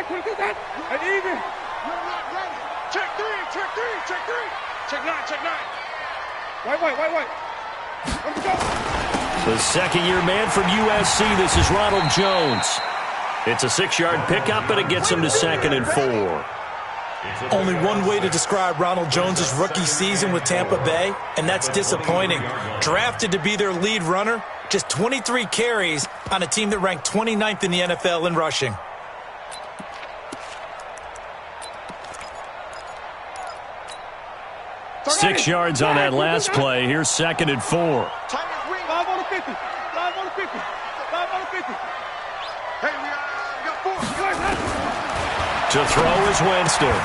I need it. You're not ready. Check three. Check nine. Wait. Let's go. The second-year man from USC, this is Ronald Jones. It's a 6-yard pickup, and it gets him to 2nd and 4. Only one way to describe Ronald Jones' rookie season with Tampa Bay, and that's disappointing. Drafted to be their lead runner, just 23 carries on a team that ranked 29th in the NFL in rushing. Six yards on that last play. Here's 2nd and 4. 5 on the 50. 5 on the 50. 5 on the 50. Hey, we got 4. To throw is Winston.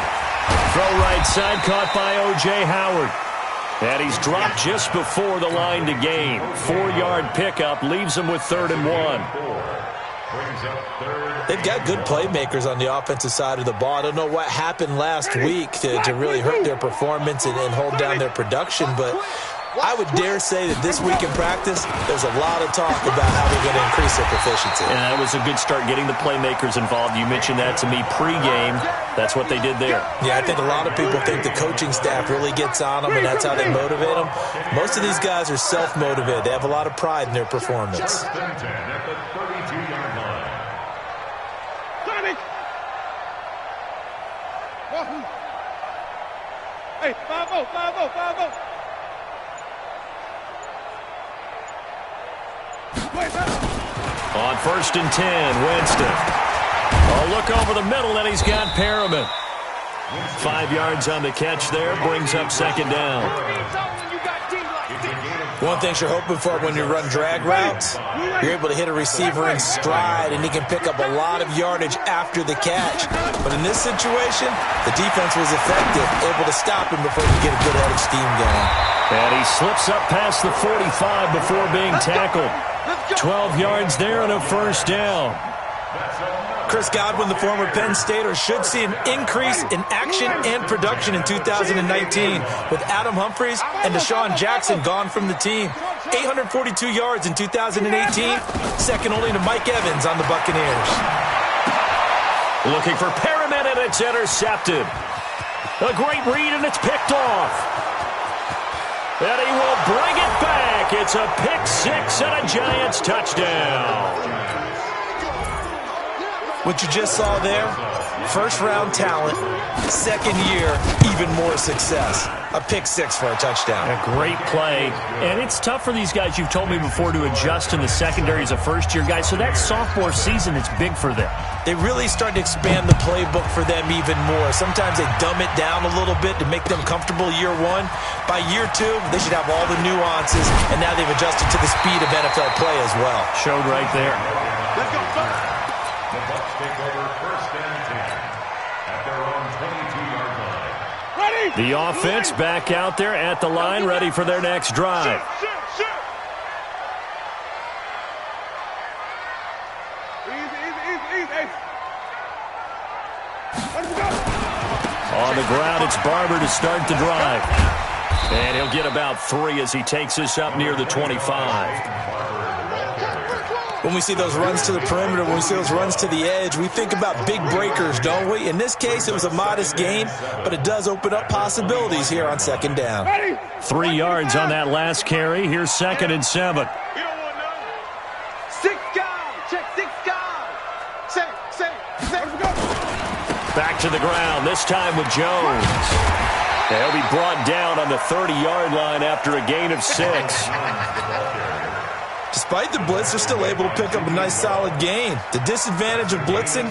Throw right side, caught by O.J. Howard. And he's dropped just before the line to gain. 4-yard pickup leaves him with 3rd and 1. They've got good playmakers on the offensive side of the ball. I don't know what happened last week to really hurt their performance and hold down their production, but I would dare say that this week in practice, there's a lot of talk about how they're going to increase their proficiency. And that was a good start, getting the playmakers involved. You mentioned that to me pregame. That's what they did there. Yeah, I think a lot of people think the coaching staff really gets on them, and that's how they motivate them. Most of these guys are self-motivated. They have a lot of pride in their performance. Hey, 5-0. On 1st and 10, Winston. A look over the middle, and he's got Perriman. 5 yards on the catch there, brings up 2nd down. One thing you're hoping for when you run drag routes, you're able to hit a receiver in stride, and he can pick up a lot of yardage after the catch. But in this situation, the defense was effective, able to stop him before he could get a good head of steam going. And he slips up past the 45 before being tackled. 12 yards there and a 1st down. Chris Godwin, the former Penn Stater, should see an increase in action and production in 2019 with Adam Humphries and Deshaun Jackson gone from the team. 842 yards in 2018, second only to Mike Evans on the Buccaneers. Looking for Perriman, and it's intercepted. A great read, and it's picked off. And he will bring it back. It's a pick 6 and a Giants touchdown. What you just saw there, first-round talent, second year, even more success. A pick 6 for a touchdown. A great play. And it's tough for these guys, you've told me before, to adjust in the secondary as a first-year guy. So that sophomore season is big for them. They really start to expand the playbook for them even more. Sometimes they dumb it down a little bit to make them comfortable year 1. By year 2, they should have all the nuances, and now they've adjusted to the speed of NFL play as well. Showed right there. Let's go, sir. The Bucs take over 1st and 10 at their own 22-yard line. Ready? The offense back out there at the line, ready for their next drive. Shoot. Easy. Let's go. On the ground, it's Barber to start the drive. And he'll get about 3 as he takes us up near the 25. When we see those runs to the perimeter, when we see those runs to the edge, we think about big breakers, don't we? In this case, it was a modest gain, but it does open up possibilities here on 2nd down. 3 yards on that last carry. Here's 2nd and 7. You don't want no. 6 guys. Check 6 guys. Say. Let's go. Back to the ground, this time with Jones. He'll be brought down on the 30-yard line after a gain of 6. Despite the blitz, they're still able to pick up a nice solid gain. The disadvantage of blitzing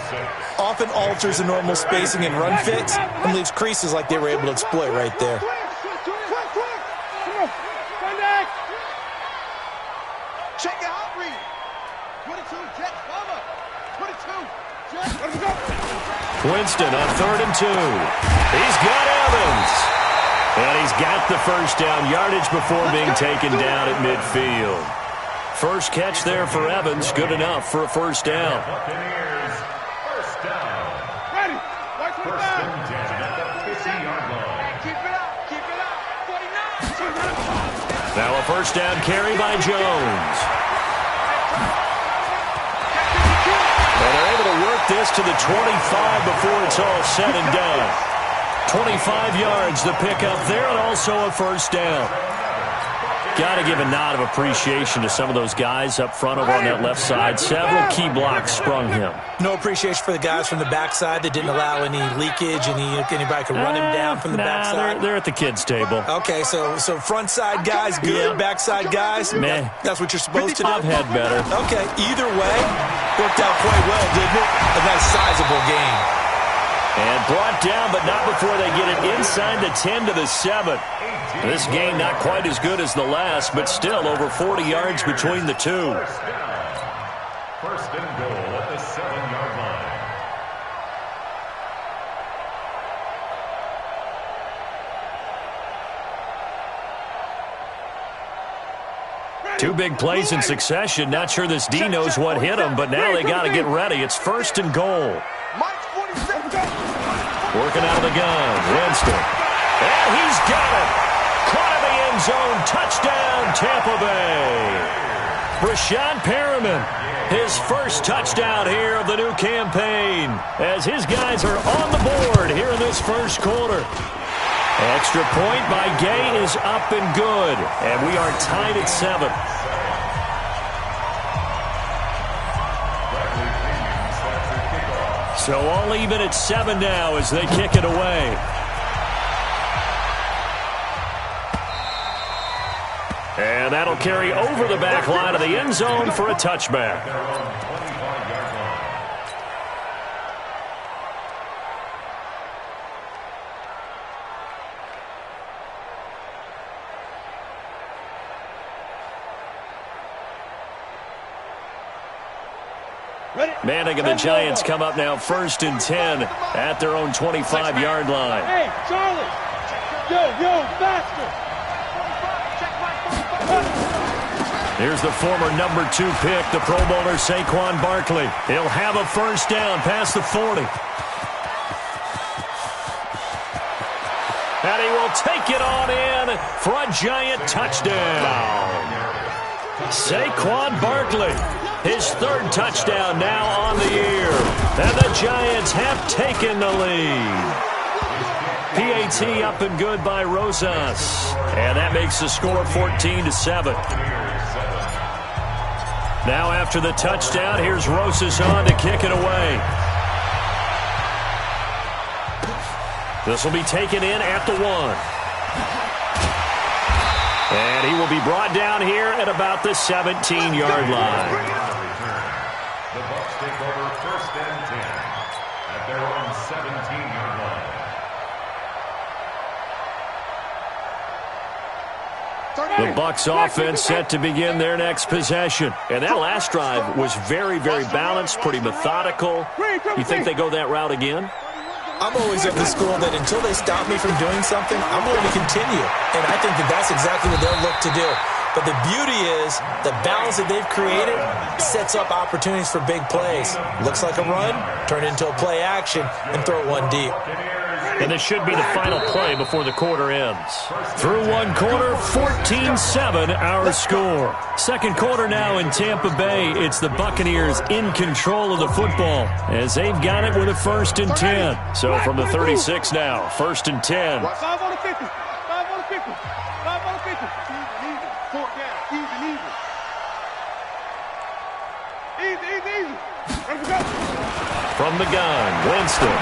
often alters the normal spacing and run fits and leaves creases like they were able to exploit right there. Check your out read. 22, Jets, cover. 22, Jets. Let's go. Winston on 3rd and 2. He's got Evans. And he's got the 1st down yardage before being taken down at midfield. First catch there for Evans, good enough for a 1st down. Buccaneers, 1st down. Ready. 1st and 10 at the 50-yard line. Keep it up. 49. Now a 1st down carry by Jones. And they're able to work this to the 25 before it's all said and done. 25 yards to pick up there, and also a first down. Got to give a nod of appreciation to some of those guys up front over on that left side. Several key blocks sprung him. No appreciation for the guys from the backside that didn't allow any leakage, anybody could run him down from the backside. They're at the kids' table. Okay, so front side guys good, backside guys, meh. That's what you're supposed to do. I've had better. Okay, either way, worked out quite well, didn't it? A nice sizable game. And brought down, but not before they get it inside the 10 to the 7. This game not quite as good as the last, but still over 40 yards between the two. First and goal at the 7-yard line. Two big plays in succession. Not sure this D knows what hit him, but now they got to get ready. It's first and goal. Working out of the gun, Winston. And he's got it. Caught in the end zone. Touchdown, Tampa Bay. Brashad Perriman, his first touchdown here of the new campaign, as his guys are on the board here in this first quarter. Extra point by Gay is up and good, and we are tied at 7. So all even at 7 now as they kick it away. And that'll carry over the back line of the end zone for a touchback. Manning and the Giants come up now first and 10 at their own 25-yard line. Hey, Charlie! Yo, faster! Here's the former number 2 pick, the Pro Bowler Saquon Barkley. He'll have a first down past the 40. And he will take it on in for a Giant touchdown. Saquon Barkley, his 3rd touchdown now on the year. And the Giants have taken the lead. PAT up and good by Rosas. And that makes the score 14-7. Now after the touchdown, here's Rosas on to kick it away. This will be taken in at the 1. And he will be brought down here at about the 17-yard line. The Bucs take over first and 10 at their own 17-yard line. The Bucs offense set to begin their next possession. And that last drive was very, very balanced, pretty methodical. You think they go that route again? I'm always of the school that until they stop me from doing something, I'm willing to continue. And I think that that's exactly what they'll look to do. But the beauty is the balance that they've created sets up opportunities for big plays. Looks like a run, turn into a play action, and throw one deep. And this should be the final play before the quarter ends. Through one quarter, 14-7 our score. Second quarter now in Tampa Bay. It's the Buccaneers in control of the football as they've got it with a 1st and 10. So from the 36 now, 1st and 10. 5 on the 50. 5 on the 50. 5 on the 50. Easy. 4th down. Easy. Let's go. From the gun, Winston.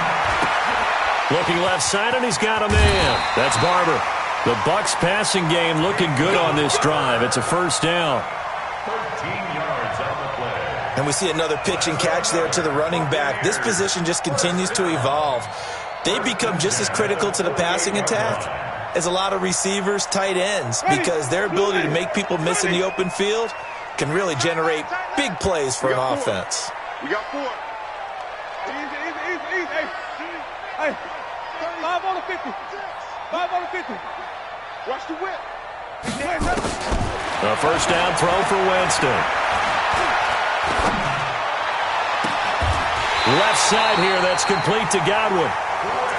Looking left side, and he's got a man. That's Barber. The Bucs passing game looking good on this drive. It's a first down. 13 yards on the play. And we see another pitch and catch there to the running back. This position just continues to evolve. They become just as critical to the passing attack as a lot of receivers, tight ends, because their ability to make people miss in the open field can really generate big plays for an offense. We got 4. Easy. Hey, 5 on the 50. 5 on the 50. Watch the whip. A first down throw for Winston. Left side here, that's complete to Godwin.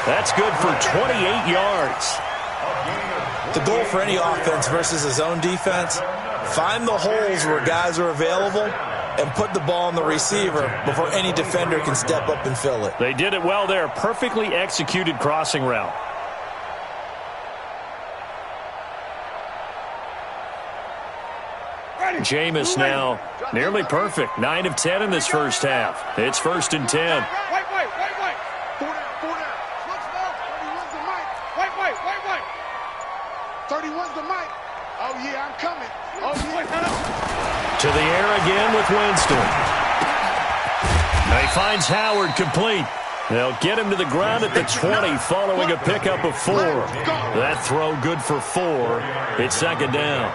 That's good for 28 yards. The goal for any offense versus a zone defense, find the holes where guys are available and put the ball on the receiver before any defender can step up and fill it. They did it well there. Perfectly executed crossing route. Jameis now nearly perfect. 9 of 10 in this first half. It's 1st and 10. Wait. 31's the mic. Oh, yeah, I'm coming. Oh, yeah. To the air again with Winston. He finds Howard complete. They'll get him to the ground at the 20 following a pickup of 4. That throw good for 4. It's 2nd down.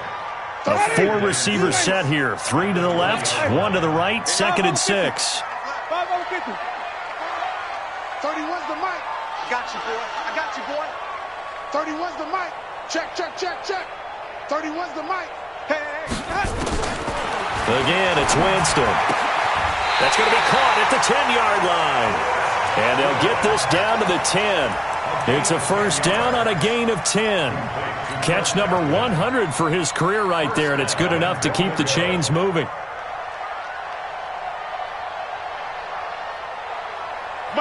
A 4-receiver set here. 3 to the left, 1 to the right, 2nd and 6. 31's the mic. I got you, boy. 31's the mic. Check. 31's the mic. Hey. Again, it's Winston. That's going to be caught at the 10-yard line. And they'll get this down to the 10. It's a 1st down on a gain of 10. Catch number 100 for his career right there, and it's good enough to keep the chains moving.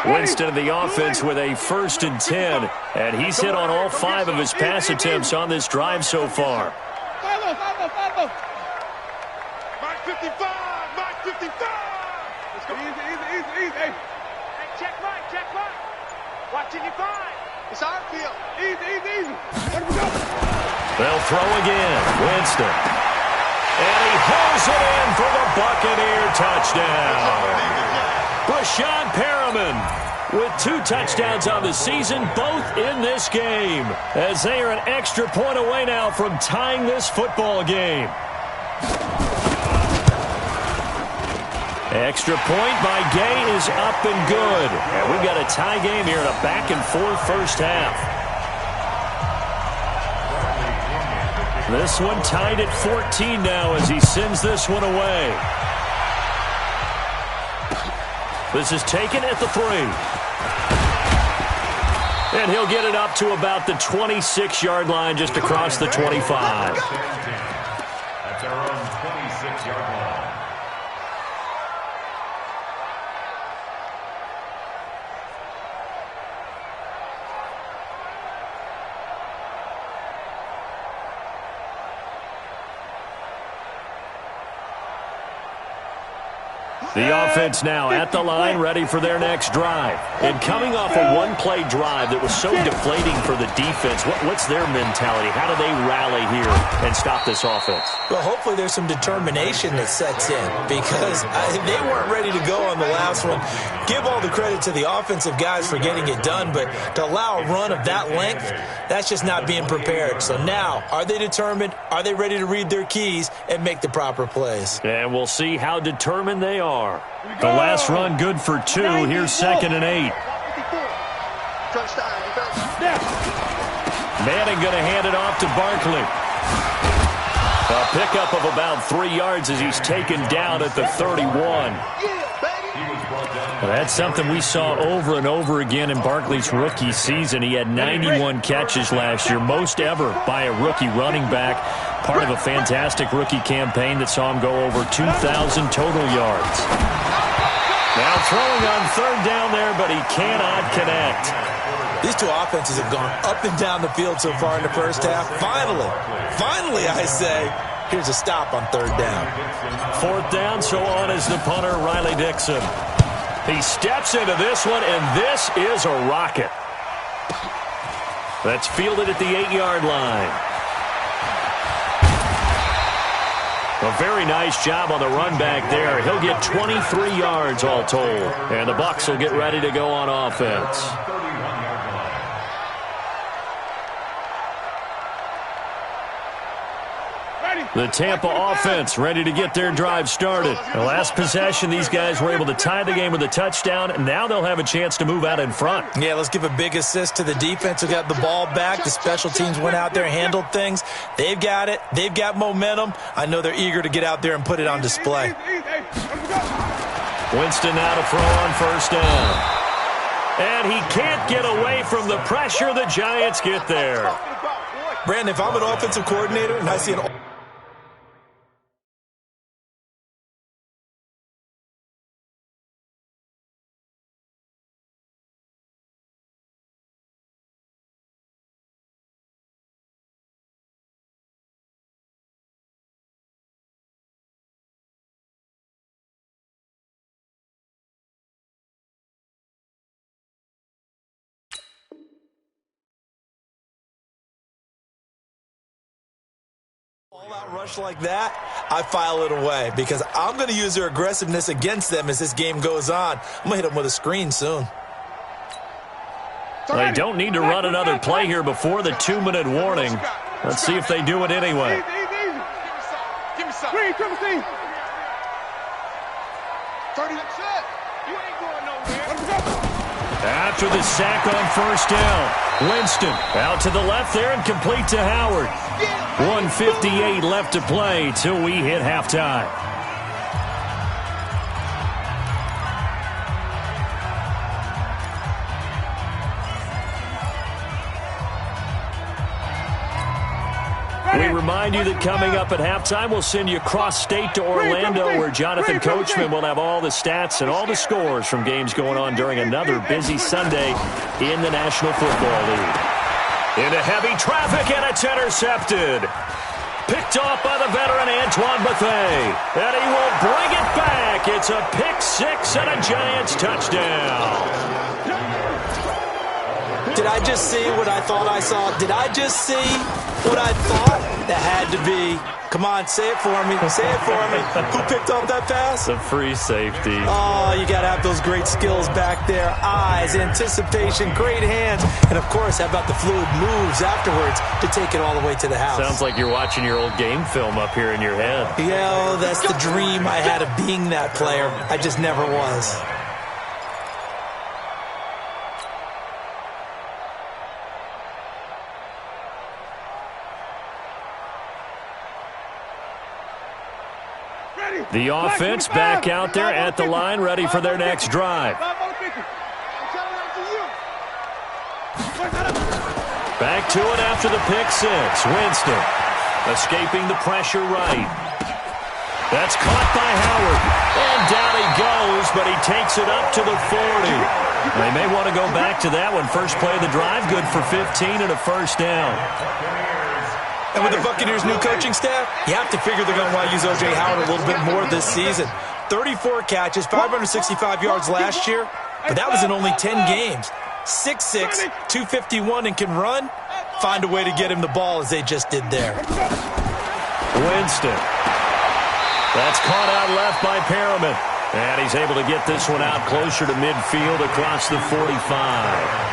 Winston of the offense with a 1st and 10, and he's hit on all 5 of his pass attempts on this drive so far. Mark 55. Let's go. Easy. Hey, check right. Watching you fine. It's our field. Easy. Let me go. They'll throw again. Winston. And he hauls it in for the Buccaneer touchdown. Brashad Perriman with 2 touchdowns on the season, both in this game, as they are an extra point away now from tying this football game. Extra point by Gay is up and good. And we've got a tie game here in a back-and-forth first half. This one tied at 14 now as he sends this one away. This is taken at the 3. And he'll get it up to about the 26-yard line just across the 25. That's our own 26-yard line. The offense now at the line, ready for their next drive. And coming off a one-play drive that was so deflating for the defense, what's their mentality? How do they rally here and stop this offense? Well, hopefully there's some determination that sets in, because they weren't ready to go on the last one. Give all the credit to the offensive guys for getting it done, but to allow a run of that length, that's just not being prepared. So now, are they determined? Are they ready to read their keys and make the proper plays? And we'll see how determined they are. The last run good for 2. Here's 2nd and 8. Manning going to hand it off to Barkley. A pickup of about 3 yards as he's taken down at the 31. That's something we saw over and over again in Barkley's rookie season. He had 91 catches last year, most ever by a rookie running back. Part of a fantastic rookie campaign that saw him go over 2,000 total yards. Now throwing on 3rd down there, but he cannot connect. These two offenses have gone up and down the field so far in the first half. Finally, I say, here's a stop on 3rd down. 4th down, so on is the punter, Riley Dixon. He steps into this one, and this is a rocket. That's fielded at the 8-yard line. A very nice job on the run back there. He'll get 23 yards all told. And the Bucs will get ready to go on offense. The Tampa offense ready to get their drive started. The last possession, these guys were able to tie the game with a touchdown, and now they'll have a chance to move out in front. Yeah, let's give a big assist to the defense who got the ball back. The special teams went out there and handled things. They've got it. They've got momentum. I know they're eager to get out there and put it on display. Winston now to throw on 1st down. And he can't get away from the pressure. The Giants get there. Brandon, if I'm an offensive coordinator and I see an All-out rush like that, I file it away because I'm going to use their aggressiveness against them as this game goes on. I'm going to hit them with a screen soon. They don't need to run another play here before the 2-minute warning. Let's see if they do it anyway. Give me some. Green, come see. 30. That's it. You ain't going nowhere. After the sack on first down, Winston out to the left there and complete to Howard. 1:58 left to play till we hit halftime. We remind you that coming up at halftime, we'll send you cross-state to Orlando, where Jonathan Coachman will have all the stats and all the scores from games going on during another busy Sunday in the National Football League. Into heavy traffic, and it's intercepted. Picked off by the veteran Antoine Bethea. And he will bring it back. It's a pick-6 and a Giants touchdown. Did I just see what I thought I saw? Did I just see what I thought? That had to be. Come on, say it for me. Say it for me. Who picked up that pass? The free safety. Oh, you got to have those great skills back there. Eyes, anticipation, great hands. And, of course, how about the fluid moves afterwards to take it all the way to the house? Sounds like you're watching your old game film up here in your head. Yeah, that's the dream I had of being that player. I just never was. The offense back out there at the line, ready for their next drive. Back to it after the pick-6. Winston escaping the pressure right. That's caught by Howard. And down he goes, but he takes it up to the 40. They may want to go back to that one. First play of the drive, good for 15 and a first down. And with the Buccaneers' new coaching staff, you have to figure they're going to want to use O.J. Howard a little bit more this season. 34 catches, 565 yards last year, but that was in only 10 games. 6'6", 251, and can run. Find a way to get him the ball as they just did there. Winston. That's caught out left by Perriman. And he's able to get this one out closer to midfield across the 45.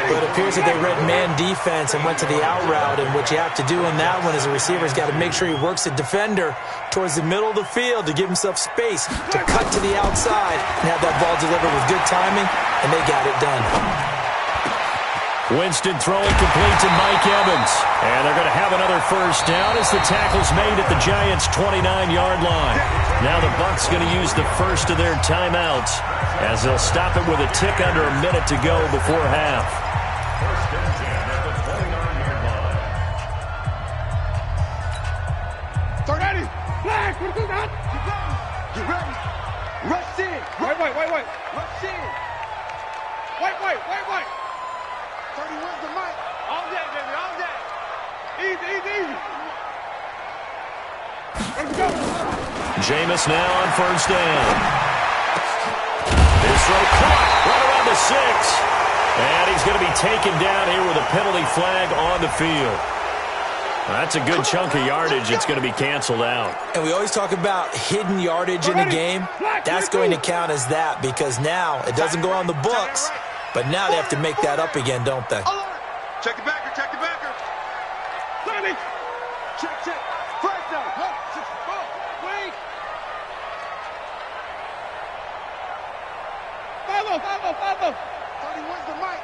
But it appears that they read man defense and went to the out route, and what you have to do in that one is a receiver's got to make sure he works the defender towards the middle of the field to give himself space to cut to the outside and have that ball delivered with good timing, and they got it done. Winston throwing complete to Mike Evans. And they're going to have another first down as the tackle's made at the Giants' 29-yard line. Now the Bucs going to use the first of their timeouts as they'll stop it with a tick under a minute to go before half. First and 10 at the 29-yard line. Start at it. Flag. What is that? Get ready. Rush in. Wait. Rush in. Wait. 31's the mic. All day, baby. All day. Easy. Let's go. Jameis now on first down. This throw caught right around the 6. And he's going to be taken down here with a penalty flag on the field. That's a good chunk of yardage. It's going to be canceled out. And we always talk about hidden yardage in a game. That's going to count as that because now it doesn't go on the books, but now they have to make that up again, don't they? Check the backer. Check. Flag down. Wait. Follow. 31's the mic.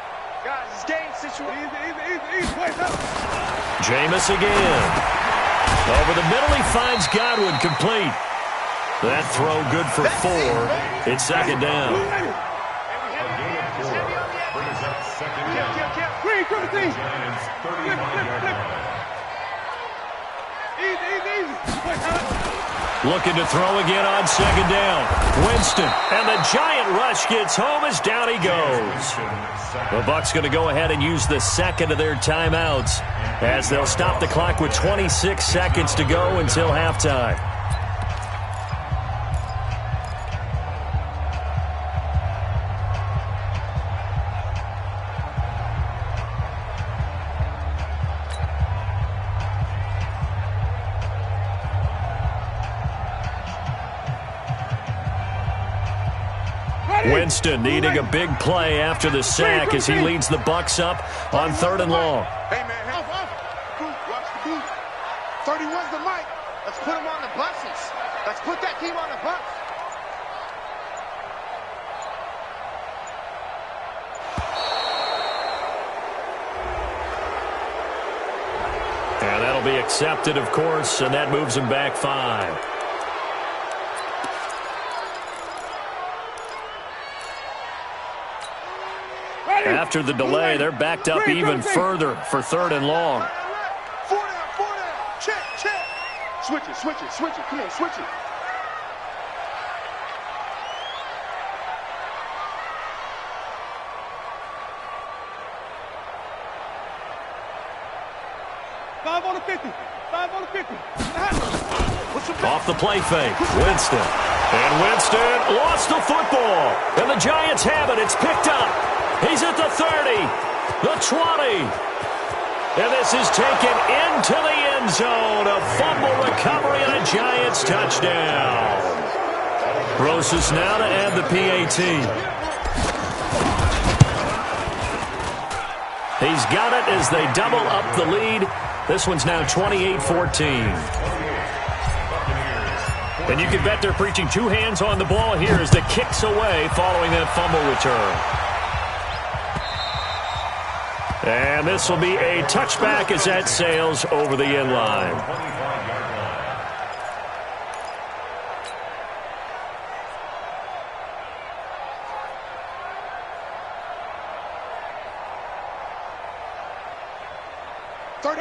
Guys, it's game situation. Easy. Jameis again. Over the middle, he finds Godwin complete. That throw good for 4. It's second down. A gain of 4 brings up second down. Giants 35-yard line. Easy. Looking to throw again on second down. Winston, and the giant rush gets home as down he goes. The Bucs going to go ahead and use the second of their timeouts as they'll stop the clock with 26 seconds to go until halftime. Winston needing a big play after the sack as he leads the Bucs up on 3rd and long. Hey, man, watch the boot. 31's the mic. Let's put him on the buses. Let's put that team on the bus. And that'll be accepted, of course, and that moves him back 5. After the delay, they're backed up even further for 3rd and long. 4 down. Check. Switch it. Come on, switch it. Five on the 50. Off the play fake, Winston. And Winston lost the football. And the Giants have it. It's picked up. He's at the 30, the 20. And this is taken into the end zone. A fumble recovery and a Giants touchdown. Rosas now to add the PAT. He's got it as they double up the lead. This one's now 28-14. And you can bet they're preaching 2 hands on the ball here as the kick's away following that fumble return. And this will be a touchback as that sails over the end line.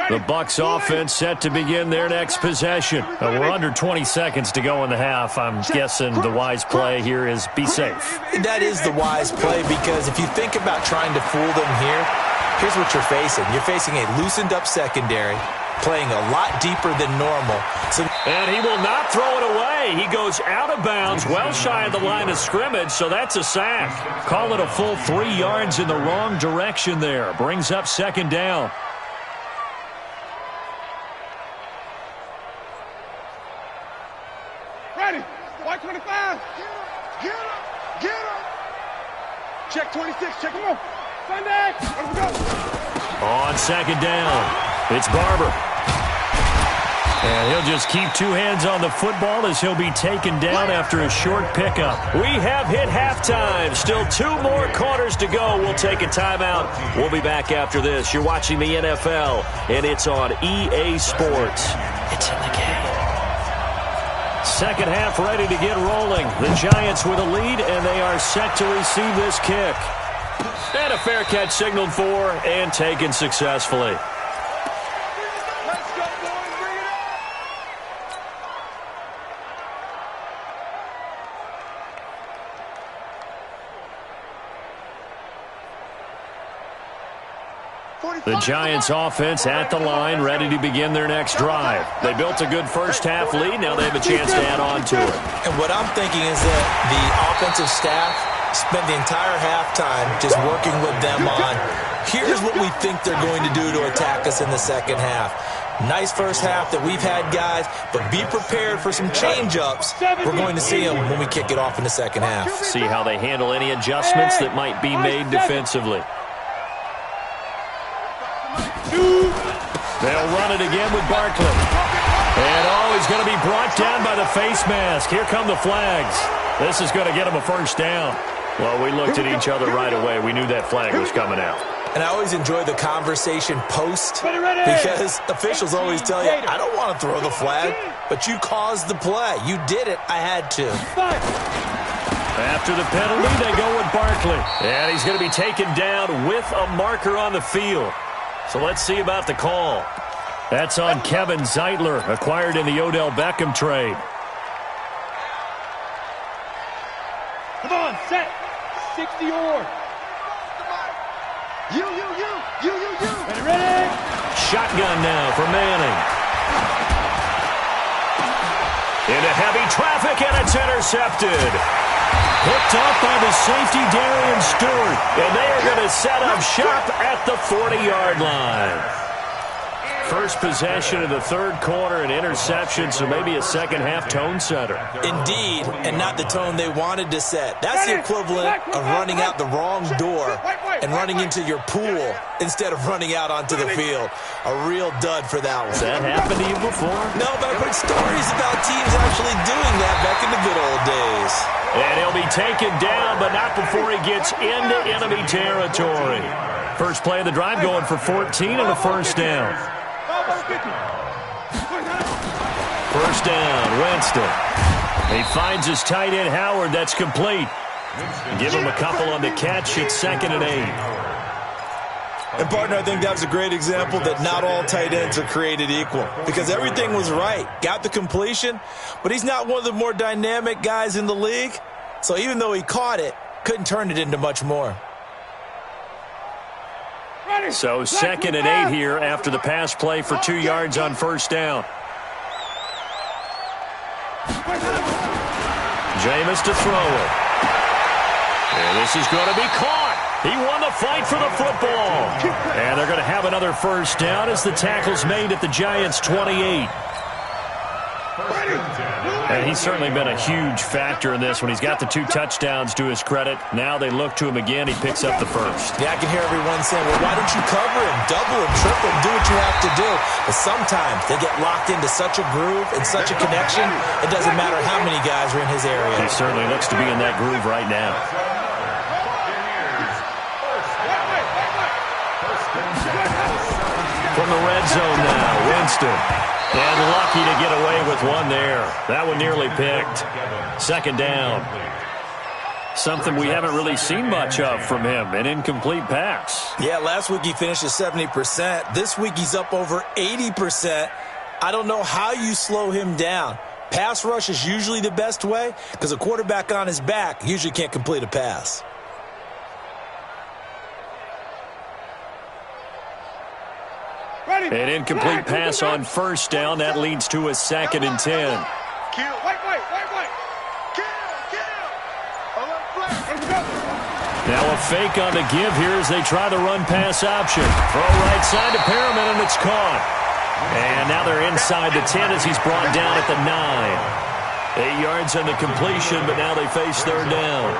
The Bucs offense set to begin their next possession. We're under 20 seconds to go in the half. I'm guessing the wise play here is be safe. That is the wise play because if you think about trying to fool them here, here's what you're facing. You're facing a loosened up secondary, playing a lot deeper than normal. And he will not throw it away. He goes out of bounds, well shy of the line of scrimmage, so that's a sack. Call it a full 3 yards in the wrong direction there. Brings up 2nd down. Ready. White 25. Get him. Check 26. Check him out. Sunday. Let him go. On 2nd down, it's Barber. And he'll just keep 2 hands on the football as he'll be taken down after a short pickup. We have hit halftime. Still 2 more quarters to go. We'll take a timeout. We'll be back after this. You're watching the NFL, and it's on EA Sports. It's in the game. Second half ready to get rolling. The Giants with a lead, and they are set to receive this kick. And a fair catch signaled for and taken successfully. The Giants offense at the line, ready to begin their next drive. They built a good first half lead. Now they have a chance to add on to it. And what I'm thinking is that the offensive staff spent the entire halftime just working with them on, here's what we think they're going to do to attack us in the second half. Nice first half that we've had, guys, but be prepared for some change-ups. We're going to see them when we kick it off in the second half. See how they handle any adjustments that might be made defensively. They'll run it again with Barkley. And, he's going to be brought down by the face mask. Here come the flags. This is going to get him a first down. Well, we looked at each other right away. We knew that flag was coming out. And I always enjoy the conversation post because officials always tell you, I don't want to throw the flag, but you caused the play. You did it. I had to. After the penalty, they go with Barkley. And he's going to be taken down with a marker on the field. So let's see about the call. That's on Kevin Zeitler, acquired in the Odell Beckham trade. Come on, set. 60 or. You. Ready? Shotgun now for Manning. Into heavy traffic, and it's intercepted. Picked up by the safety, Darian Stewart. And they are going to set up shop at the 40-yard line. First possession of the third quarter, an interception, so maybe a second-half tone setter. Indeed, and not the tone they wanted to set. That's the equivalent of running out the wrong door and running into your pool instead of running out onto the field. A real dud for that one. Has that happened to you before? No, but I've heard stories about teams actually doing that back in the good old days. And he'll be taken down, but not before he gets into enemy territory. First play of the drive going for 14 and a first down. First down, Winston. He finds his tight end, Howard. That's complete. Give him a couple on the catch. It's 2nd and 8. And, partner, I think that was a great example that not all tight ends are created equal because everything was right. Got the completion, but he's not one of the more dynamic guys in the league. So even though he caught it, couldn't turn it into much more. So 2nd and 8 here after the pass play for 2 yards on first down. Jameis to throw it. And this is going to be caught. He won the fight for the football. And they're going to have another first down as the tackle's made at the Giants' 28. And he's certainly been a huge factor in this when he's got the 2 touchdowns to his credit. Now they look to him again. He picks up the first. Yeah, I can hear everyone saying, well, why don't you cover him, double him, triple him, do what you have to do. But sometimes they get locked into such a groove and such a connection, it doesn't matter how many guys are in his area. He certainly looks to be in that groove right now. From the red zone now, Winston. And lucky to get away with one there. That one nearly picked. 2nd down. Something we haven't really seen much of from him, an incomplete pass. Yeah, last week he finished at 70%. This week he's up over 80%. I don't know how you slow him down. Pass rush is usually the best way because a quarterback on his back usually can't complete a pass. An incomplete pass on first down. That leads to a 2nd and 10. Now a fake on the give here as they try the run-pass option. Throw right side to Perriman, and it's caught. And now they're inside the 10 as he's brought down at the 9. 8 yards on the completion, but now they face third down.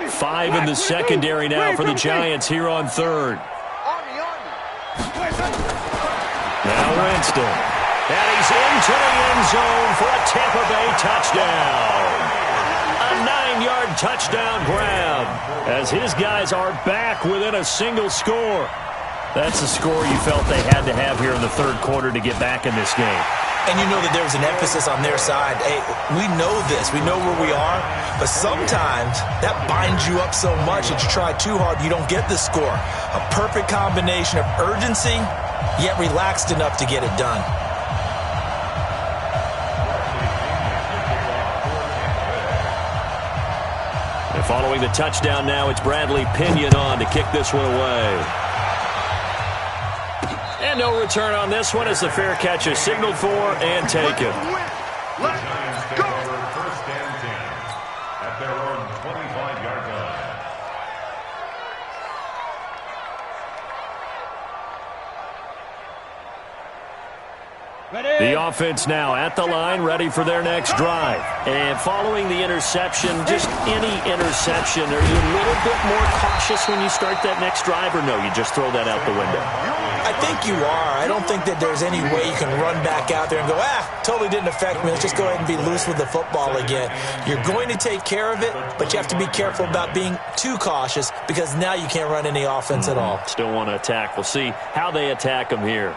5 in the secondary now for the Giants here on third. Now Winston. And he's into the end zone for a Tampa Bay touchdown. A 9-yard touchdown grab as his guys are back within a single score. That's a score you felt they had to have here in the third quarter to get back in this game. And you know that there was an emphasis on their side. Hey, we know this. We know where we are. But sometimes that binds you up so much that you try too hard, you don't get the score. A perfect combination of urgency, yet relaxed enough to get it done. And following the touchdown now, it's Bradley Pinion on to kick this one away. And no return on this one as the fair catch is signaled for and taken. Let's go. First and 10 at their own 25-yard line. The offense now at the line, ready for their next drive. And following the interception, just any interception, are you a little bit more cautious when you start that next drive, or no, you just throw that out the window? I think you are. I don't think that there's any way you can run back out there and go, totally didn't affect me. Let's just go ahead and be loose with the football again. You're going to take care of it, but you have to be careful about being too cautious because now you can't run any offense at all. Still want to attack. We'll see how they attack them here.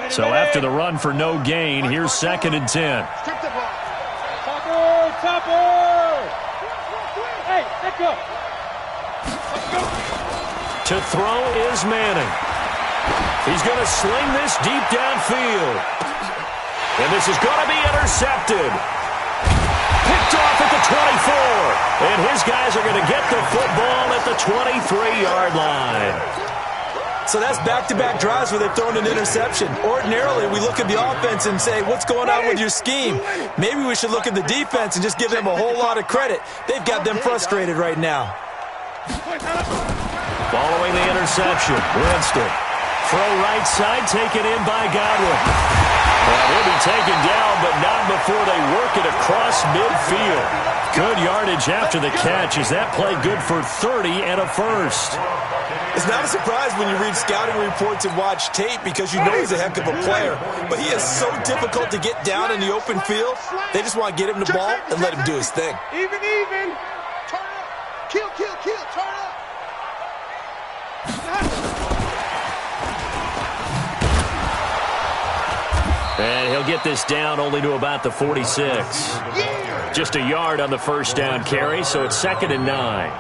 So after the run for no gain, here's 2nd and 10. To throw is Manning. He's going to sling this deep downfield. And this is going to be intercepted. Picked off at the 24. And his guys are going to get the football at the 23-yard line. So that's back-to-back drives where they've thrown an interception. Ordinarily, we look at the offense and say, what's going on with your scheme? Maybe we should look at the defense and just give them a whole lot of credit. They've got them frustrated right now. Following the interception, Winston. Throw right side, taken in by Godwin. Well, he'll be taken down, but not before they work it across midfield. Good yardage after the catch as that play good for 30 and a first. It's not a surprise when you read scouting reports and watch tape because you know he's a heck of a player. But he is so difficult to get down in the open field. They just want to get him the ball and let him do his thing. Even. Turn up. Kill. Turn up. And he'll get this down only to about the 46. Just a yard on the first down carry, so it's 2nd and 9.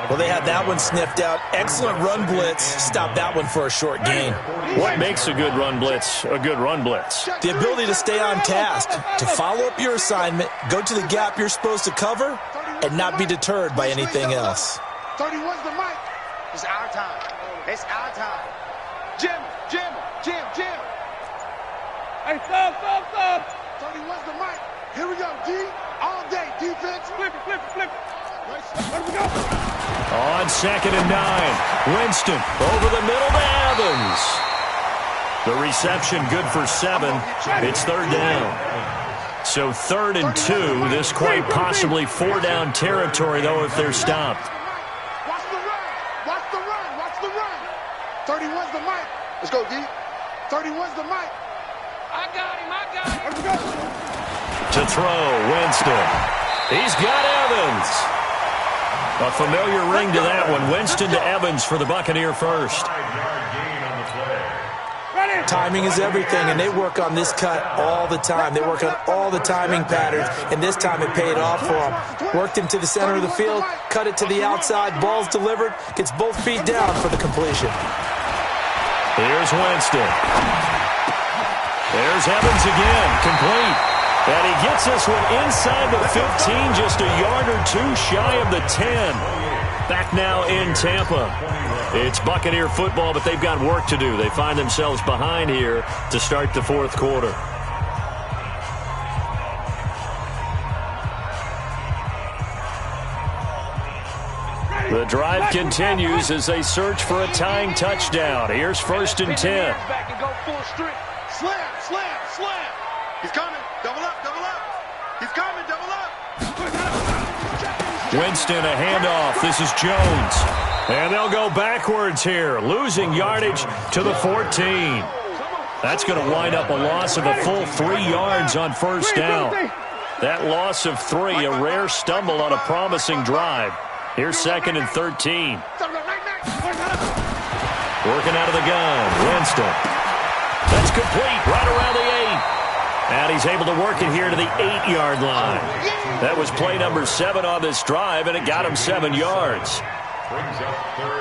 Well, they had that one sniffed out. Excellent run blitz. Stop that one for a short gain. What makes a good run blitz a good run blitz? The ability to stay on task, to follow up your assignment, go to the gap you're supposed to cover, and not be deterred by anything else. 31's the mic. It's our time. It's our time. Jim. Hey, stop. 31's the mic. Here we go, D. All day, defense. Flip it. Where we go? On 2nd and 9. Winston over the middle to Evans. The reception good for 7. It's 3rd down. So 3rd and 2. This quite possibly 4-down territory, though, if they're stopped. Watch the run. 31's the mic. Let's go, D. 31's the mic. I got him. Where we go? To throw, Winston. He's got Evans. A familiar ring to that one. Winston to Evans for the Buccaneer first. Timing is everything, and they work on this cut all the time. They work on all the timing patterns, and this time it paid off for them. Worked him to the center of the field, cut it to the outside, ball's delivered, gets both feet down for the completion. Here's Winston. There's Evans again, complete. And he gets this one inside the 15, just a yard or two shy of the 10. Back now in Tampa. It's Buccaneer football, but they've got work to do. They find themselves behind here to start the 4th quarter. The drive continues as they search for a tying touchdown. Here's 1st and 10. Slam. He's coming. Double up. He's coming. Double up. Winston, a handoff. This is Jones. And they'll go backwards here, losing yardage to the 14. That's going to wind up a loss of a full 3 yards on 1st down. That loss of 3, a rare stumble on a promising drive. Here's 2nd and 13. Working out of the gun, Winston. That's complete, right around the 8. And he's able to work it here to the 8-yard line. That was play number 7 on this drive, and it got him 7 yards.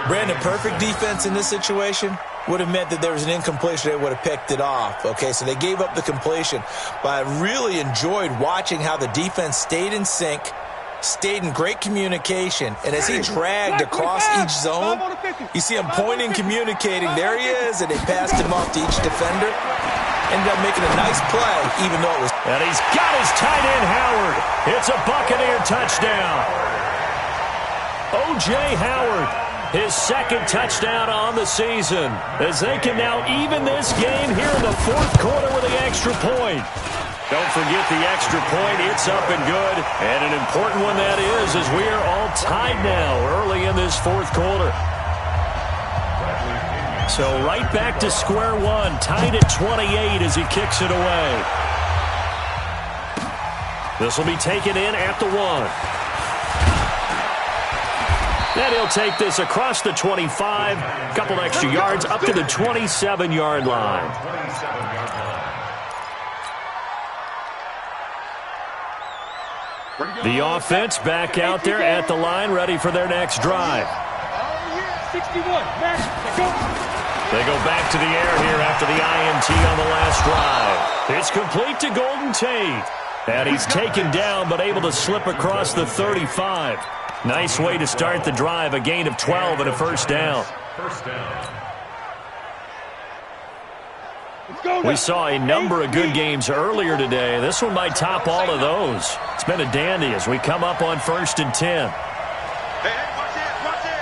Brandon, perfect defense in this situation would have meant that there was an incompletion. They would have picked it off. Okay, so they gave up the completion. But I really enjoyed watching how the defense stayed in sync, stayed in great communication, and as he dragged across each zone, you see him pointing, communicating. There he is, and they passed him off to each defender. Ended up making a nice play, even though it was... And he's got his tight end, Howard. It's a Buccaneer touchdown. O.J. Howard, his 2nd touchdown on the season, as they can now even this game here in the 4th quarter with the extra point. Don't forget the extra point. It's up and good. And an important one that is, as we are all tied now early in this 4th quarter. So right back to square one, tied at 28 as he kicks it away. This will be taken in at the 1. Then he'll take this across the 25, a couple extra yards, up to the 27-yard line. The offense back out there at the line, ready for their next drive. 61. They go back to the air here after the INT on the last drive. It's complete to Golden Tate. And he's taken down, but able to slip across the 35. Nice way to start the drive, a gain of 12 and a 1st down. We saw a number of good games earlier today. This one might top all of those. It's been a dandy as we come up on 1st and 10. Hey, watch it.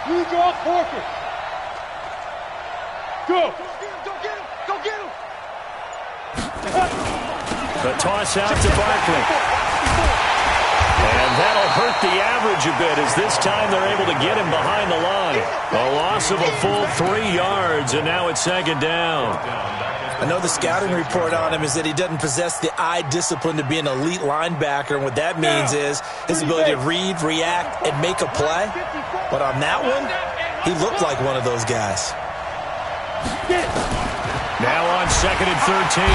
You draw corker. Go get him. The toss out to Barkley. And that'll hurt the average a bit as this time they're able to get him behind the line. A loss of a full 3 yards, and now it's 2nd down. I know the scouting report on him is that he doesn't possess the eye discipline to be an elite linebacker, and what that means is his ability to read, react, and make a play. But on that one, he looked like one of those guys. Now on 2nd and 13,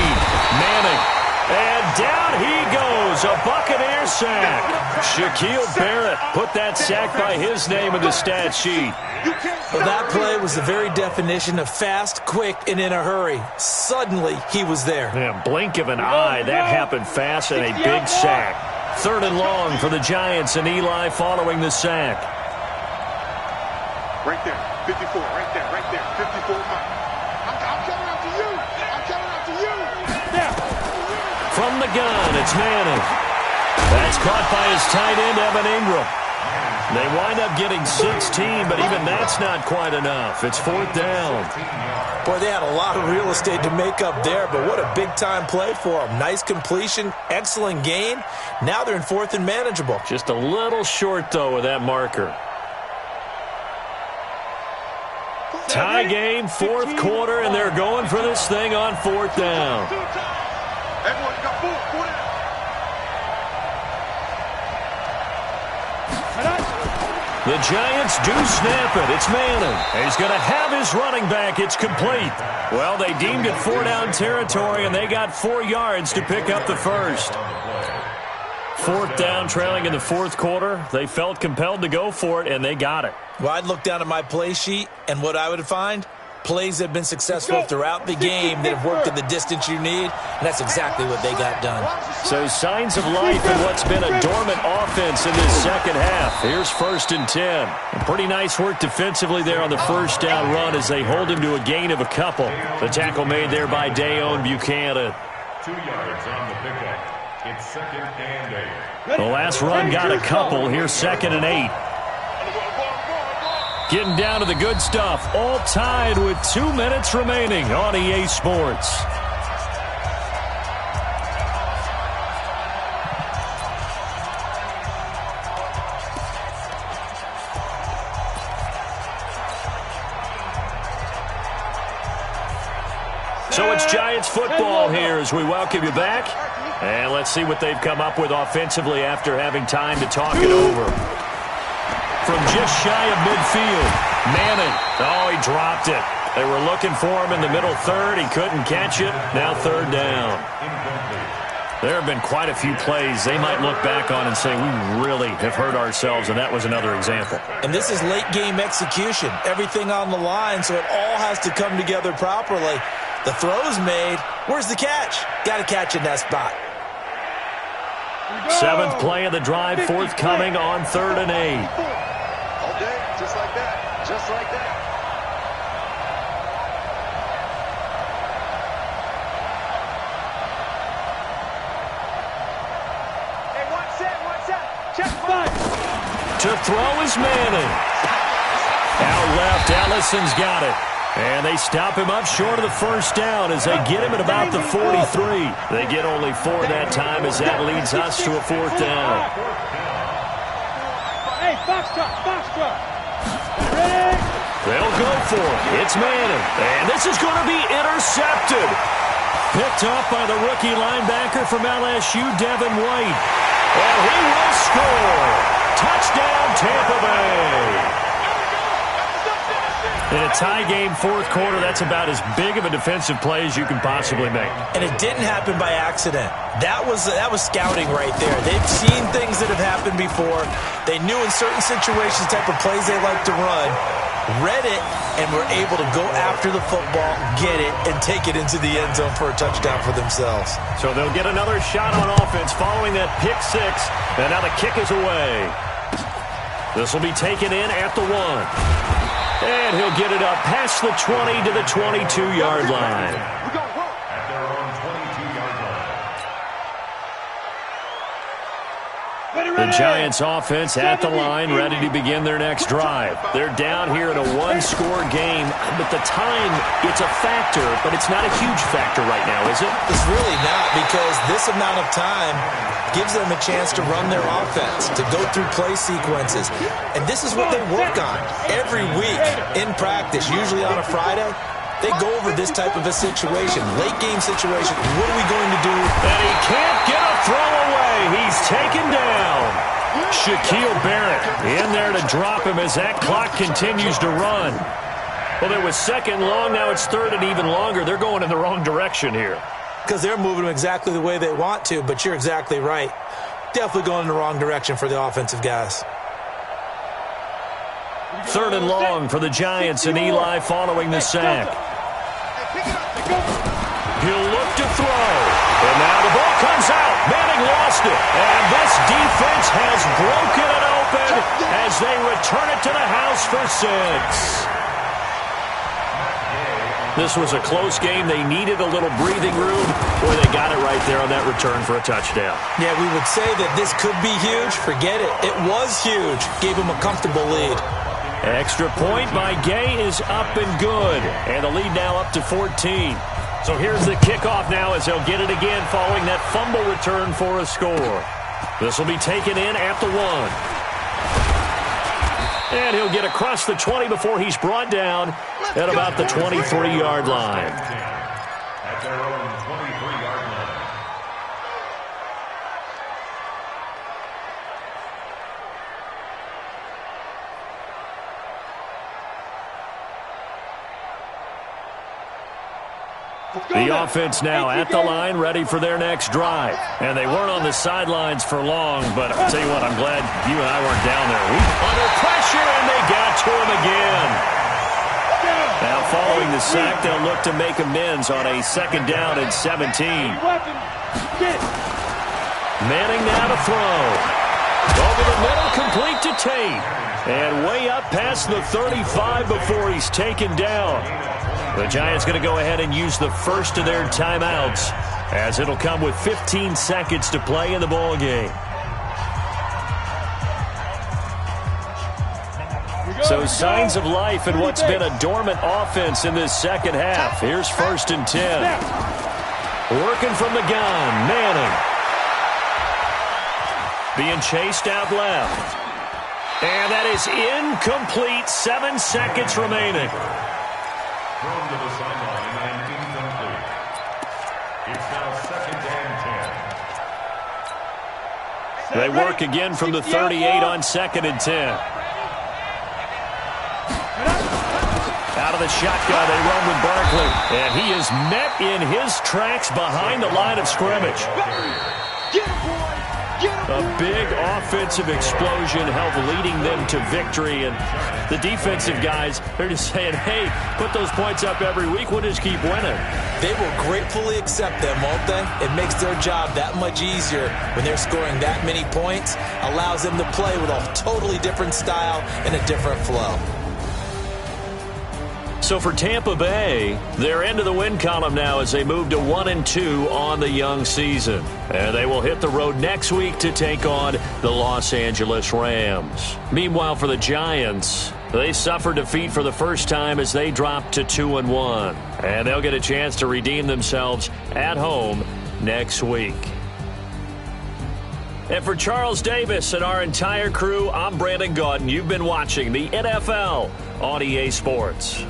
Manning. And down he goes, a Buccaneer sack. Shaquille Barrett put that sack by his name in the stat sheet. Well, that play was the very definition of fast, quick, and in a hurry. Suddenly, he was there. Yeah, blink of an eye, that happened fast and a big sack. 3rd and long for the Giants, and Eli following the sack. Right there, 54, right there, 54. I'm coming after you. From the gun, it's Manning. That's caught by his tight end, Evan Ingram. They wind up getting 16, but even that's not quite enough. It's 4th down. Boy, they had a lot of real estate to make up there, but what a big-time play for them. Nice completion, excellent gain. Now they're in 4th and manageable. Just a little short, though, with that marker. Tie game, 4th quarter, and they're going for this thing on 4th down. Everyone got 4 down. The Giants do snap it. It's Manning. He's going to have his running back. It's complete. Well, they deemed it 4-down territory, and they got 4 yards to pick up the first. 4th down, trailing in the 4th quarter. They felt compelled to go for it, and they got it. Well, I'd look down at my play sheet, and what I would find, plays have been successful throughout the game that have worked in the distance you need, and that's exactly what they got done. So signs of life in what's been a dormant offense in this second half. Here's 1st and 10. Pretty nice work defensively there on the 1st down run as they hold him to a gain of a couple. The tackle made there by Dayon Buchanan. 2 yards on the pickup. It's 2nd and 8. The last run got a couple. Here's 2nd and 8. Getting down to the good stuff. All tied with 2 minutes remaining on EA Sports. So it's Giants football here as we welcome you back. And let's see what they've come up with offensively after having time to talk it over. From just shy of midfield, Manning. Oh, he dropped it. They were looking for him in the middle third. He couldn't catch it. Now 3rd down. There have been quite a few plays they might look back on and say, we really have hurt ourselves, and that was another example. And this is late-game execution. Everything on the line, so it all has to come together properly. The throw's made. Where's the catch? Got to catch in that spot. 7th play of the drive, forthcoming on 3rd and 8. All day, just like that. Just like that. Hey, one set. Check 5. To throw is Manning. Out left, Ellison's got it. And they stop him up short of the 1st down as they get him at about the 43. They get only 4 that time as that leads us to a 4th down. Hey, Foxtrot. Ready? They'll go for it. It's Manning. And this is going to be intercepted. Picked up by the rookie linebacker from LSU, Devin White. And he will score. Touchdown, Tampa Bay. In a tie game, 4th quarter, that's about as big of a defensive play as you can possibly make. And it didn't happen by accident. That was scouting right there. They've seen things that have happened before. They knew in certain situations the type of plays they like to run, read it, and were able to go after the football, get it, and take it into the end zone for a touchdown for themselves. So they'll get another shot on offense following that pick 6, and now the kick is away. This will be taken in at the 1. And he'll get it up past the 20 to the 22-yard line. At their own 22-yard line. The Giants offense at the line, ready to begin their next drive. They're down here in a one-score game, but the time, it's a factor, but it's not a huge factor right now, is it? It's really not, because this amount of time gives them a chance to run their offense, to go through play sequences. And this is what they work on every week in practice, usually on a Friday. They go over this type of a situation, late game situation. What are we going to do? And he can't get a throw away. He's taken down. Shaquille Barrett in there to drop him as that clock continues to run. Well, it was second long. Now it's third and even longer. They're going in the wrong direction here. Because they're moving them exactly the way they want to, but you're exactly right. Definitely going in the wrong direction for the offensive guys. Third and long for the Giants, and Eli following the sack. He'll look to throw. And now the ball comes out. Manning lost it. And this defense has broken it open as they return it to the house for 6. This was a close game. They needed a little breathing room. Boy, they got it right there on that return for a touchdown. Yeah, we would say that this could be huge. Forget it. It was huge. Gave them a comfortable lead. Extra point by Gay is up and good. And the lead now up to 14. So here's the kickoff now as they'll get it again following that fumble return for a score. This will be taken in at the 1. And he'll get across the 20 before he's brought down at about the 23-yard line. At their own 23-yard line. The offense now at the line, ready for their next drive. And they weren't on the sidelines for long, but I'll tell you what, I'm glad you and I weren't down there. Under pressure, and they got to him again. Now, following the sack, they'll look to make amends on a second down and 17. Manning now to throw. Over the middle, complete to Tate. And way up past the 35 before he's taken down. The Giants going to go ahead and use the first of their timeouts as it'll come with 15 seconds to play in the ball game. So signs of life in what's been a dormant offense in this second half. Here's 1st and 10. Working from the gun, Manning. Being chased out left. And that is incomplete. 7 seconds remaining. Thrown to the sideline and incomplete. It's now 2nd and 10. They work again from the 38 on 2nd and 10. Out of the shotgun, they run with Barkley. And he is met in his tracks behind the line of scrimmage. A big offensive explosion helped leading them to victory. And the defensive guys, they're just saying, hey, put those points up every week. We'll just keep winning. They will gratefully accept them, won't they? It makes their job that much easier when they're scoring that many points. Allows them to play with a totally different style and a different flow. So for Tampa Bay, they're into the win column now as they move to 1-2 on the young season. And they will hit the road next week to take on the Los Angeles Rams. Meanwhile, for the Giants, they suffered defeat for the first time as they dropped to 2-1. And they'll get a chance to redeem themselves at home next week. And for Charles Davis and our entire crew, I'm Brandon Gaudin. You've been watching the NFL on EA Sports.